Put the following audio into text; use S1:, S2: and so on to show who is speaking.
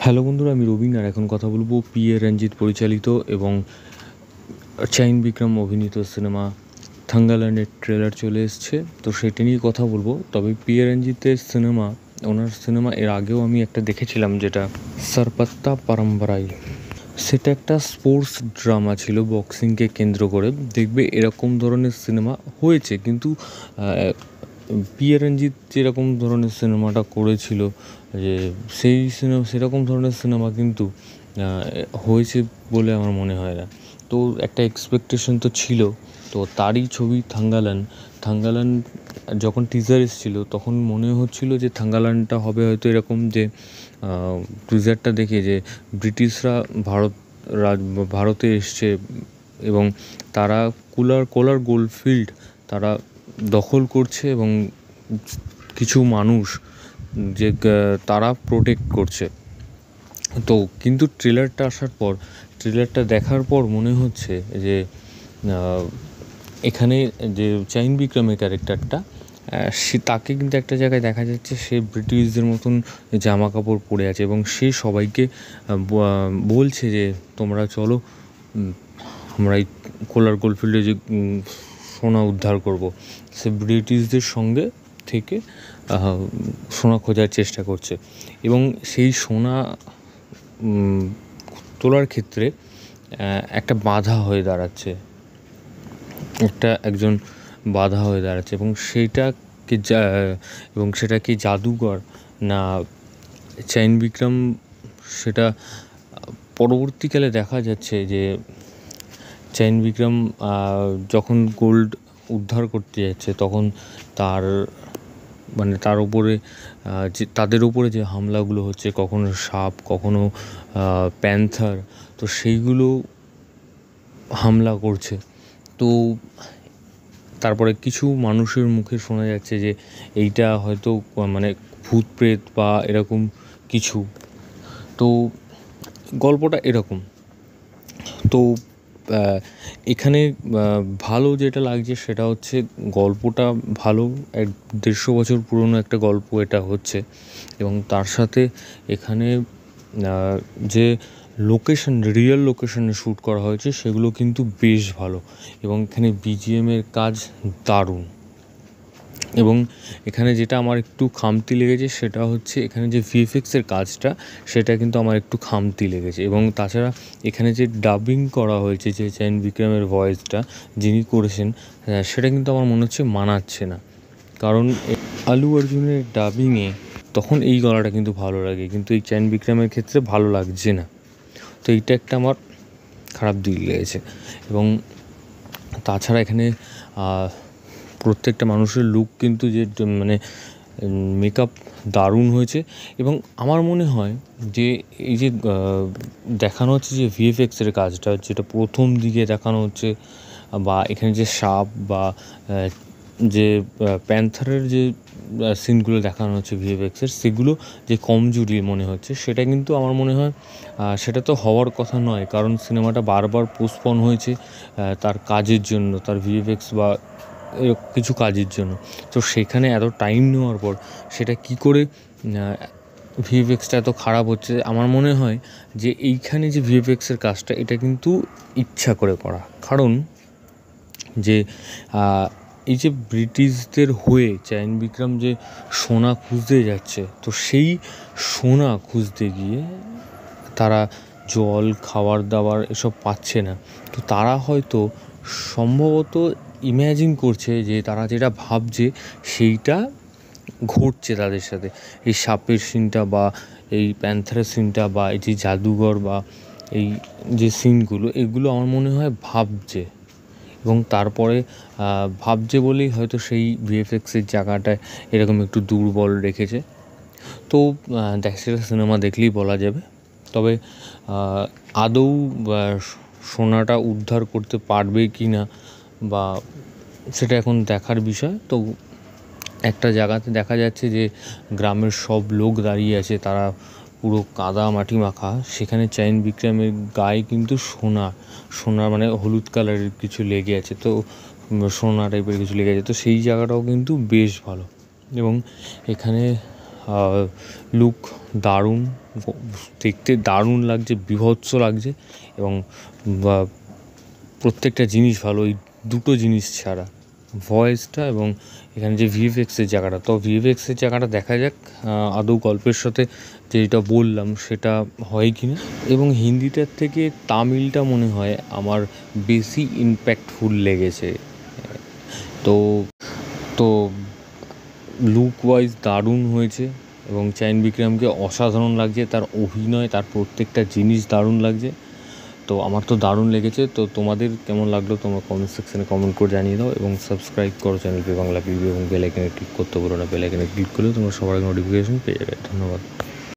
S1: Hello বন্ধুরা, আমি রবিন আর এখন কথা বলবো পি.এ. রঞ্জিত পরিচালিত এবং চাইন বিক্রম অভিনীত সিনেমা থাঙ্গালানের ট্রেলার চলে এসছে। তো সেটা নিয়ে কথা বলবো। তবে পি.এ. রঞ্জিতের ওনার সিনেমা এর আগেও আমি একটা দেখেছিলাম, যেটা সরপত্তা পরম্পরাই। সেটা একটা স্পোর্টস ড্রামা ছিল, বক্সিংকে কেন্দ্র করে। দেখবে এরকম ধরনের সিনেমা হয়েছে, কিন্তু পি.এ. রঞ্জিত যেরকম ধরনের সিনেমাটা করেছিল, যে সেরকম ধরনের সিনেমা কিন্তু হয়েছে বলে আমার মনে হয় না। তো একটা এক্সপেকটেশন তো ছিল। তো তারই ছবি থাঙ্গালান যখন টিজার এসেছিলো তখন মনে হচ্ছিল যে থাঙ্গালানটা হবে হয়তো এরকম, যে টিজারটা দেখে যে ব্রিটিশরা ভারতে এসছে এবং তারা কোলার গোল্ডফিল্ড তারা দখল করছে এবং কিছু মানুষ যে তারা প্রোটেক্ট করছে। তো কিন্তু ট্রেলারটা দেখার পর মনে হচ্ছে যে এখানে যে চাইন বিক্রমের ক্যারেক্টারটা, তাকে কিন্তু একটা জায়গায় দেখা যাচ্ছে সে ব্রিটিশদের মতন জামা কাপড় পরে আছে এবং সে সবাইকে বলছে যে তোমরা চলো, আমরা এই কোলার গোল্ডফিল্ডে যে সোনা উদ্ধার করব। সে ব্রিটিশদের সঙ্গে থেকে সোনা খোঁজার চেষ্টা করছে এবং সেই সোনা তোলার ক্ষেত্রে একটা বাধা হয়ে দাঁড়াচ্ছে, একজন বাধা হয়ে দাঁড়াচ্ছে এবং সেটা কি জাদুকর না চাইন বিক্রম, সেটা পরবর্তীকালে দেখা যাচ্ছে যে চাইন বিক্রম যখন গোল্ড উদ্ধার করতে যাচ্ছে তখন তার উপরে যে তাদের উপরে যে হামলাগুলো হচ্ছে, কখনো সাপ, কখনো প্যান্থার, তো সেইগুলো হামলা করছে। তো তারপরে কিছু মানুষের মুখে শোনা যাচ্ছে যে এইটা হয়তো ভূত প্রেত বা এরকম কিছু। তো গল্পটা এরকম। তো এখানে ভালো যেটা লাগছে সেটা হচ্ছে গল্পটা ভালো, 150 বছর পুরনো একটা গল্প এটা হচ্ছে এবং তার সাথে এখানে যে রিয়েল লোকেশনে শ্যুট করা হয়েছে সেগুলো কিন্তু বেশ ভালো এবং এখানে বিজিএমের কাজ দারুণ। এবং এখানে যেটা আমার একটু খামতি লেগেছে সেটা হচ্ছে এখানে যে ভিএফএক্সের কাজটা, সেটা কিন্তু আমার একটু খামতি লেগেছে। এবং তাছাড়া এখানে যে ডাবিং করা হয়েছে, যে চাইন বিক্রমের ভয়েসটা যিনি করেছেন, সেটা কিন্তু আমার মনে হচ্ছে মানাচ্ছে না। কারণ আলু অর্জুনের ডাবিংয়ে তখন এই গলাটা কিন্তু ভালো লাগে, কিন্তু এই চাইন বিক্রমের ক্ষেত্রে ভালো লাগছে না। তো এইটা একটা আমার খারাপ দিক লেগেছে। এবং তাছাড়া এখানে প্রত্যেকটা মানুষের লুক কিন্তু মেকআপ দারুণ হয়েছে। এবং আমার মনে হয় যে এই যে দেখানো হচ্ছে যে ভিএফএক্সের কাজটা, যেটা প্রথম দিকে দেখানো হচ্ছে, বা এখানে যে সাপ বা যে প্যান্থারের যে সিনগুলো দেখানো হচ্ছে ভিএফএক্সের, সেগুলো যে কমজোরি মনে হচ্ছে, সেটা কিন্তু আমার মনে হয় সেটা তো হওয়ার কথা নয়। কারণ সিনেমাটা বারবার পোস্টপন হয়েছে তার কাজের জন্য, তার ভিএফএক্স বা কিছু কাজের জন্য। তো সেখানে এত টাইম নেওয়ার পর সেটা কী করে ভিএফএক্সটা এত খারাপ হচ্ছে। আমার মনে হয় যে এইখানে যে ভিএফএক্সের কাজটা, এটা কিন্তু ইচ্ছা করে করা। কারণ যে এই যে ব্রিটিশদের হয়ে চাইন বিক্রম যে সোনা খুঁজতে যাচ্ছে, তো সেই সোনা খুঁজতে গিয়ে তারা জল, খাবার দাবার এসব পাচ্ছে না। তো তারা হয়তো সম্ভবত ইম্যাজিন করছে যে তারা যেটা ভাবছে সেইটা ঘটছে তাদের সাথে। এই সাপের সিনটা বা এই প্যান্থারের সিনটা বা এই যে জাদুঘর বা এই যে সিনগুলো, এগুলো আমার মনে হয় ভাবছে। এবং তারপরে ভাবছে বলেই হয়তো সেই ভিএফএক্সের জায়গাটায় এরকম একটু দুর্বল রেখেছে। তো সেটা সিনেমা দেখলেই বলা যাবে। তবে আদৌ সোনাটা উদ্ধার করতে পারবে কি না, বা সেটা এখন দেখার বিষয়। তো একটা জায়গাতে দেখা যাচ্ছে যে গ্রামের সব লোক দাঁড়িয়ে আছে, তারা পুরো কাদা মাটি মাখা। সেখানে চাইন বিক্রমের গায়ে কিন্তু সোনা হলুদ কালারের কিছু লেগে আছে, তো সোনা টাইপের কিছু লেগে আছে। তো সেই জায়গাটাও কিন্তু বেশ ভালো এবং এখানে লুক দারুণ। দেখতে দারুণ লাগছে, বীভৎস লাগছে, এবং প্রত্যেকটা জিনিস ভালো। ওই দুটো জিনিস ছাড়া, ভয়েসটা এবং এখানে যে ভিএফএক্সের জায়গাটা, তো ভিএফএক্সের জায়গাটা দেখা যাক আদৌ গল্পের সাথে যেটা বললাম সেটা হয় কি না। এবং হিন্দিটার থেকে তামিলটা মনে হয় আমার বেশি ইম্প্যাক্টফুল লেগেছে। তো তো লুক ওয়াইজ দারুণ হয়েছে এবং চাইন বিক্রমকে অসাধারণ লাগছে, তার অভিনয়, তার প্রত্যেকটা জিনিস দারুণ লাগছে। তো আমার তো দারুণ লেগেছে। তো তোমাদের কেমন লাগলো তোমরা কমেন্ট সেকশানে কমেন্ট করে জানিয়ে দাও, এবং সাবস্ক্রাইব করো চ্যানেল পে বাংলা পিবি, এবং বেল আইকনে ক্লিক করতে বলো না। বেল আইকনে ক্লিক করলেও তোমরা সবার আগে নোটিফিকেশন পেয়ে যাবে। ধন্যবাদ।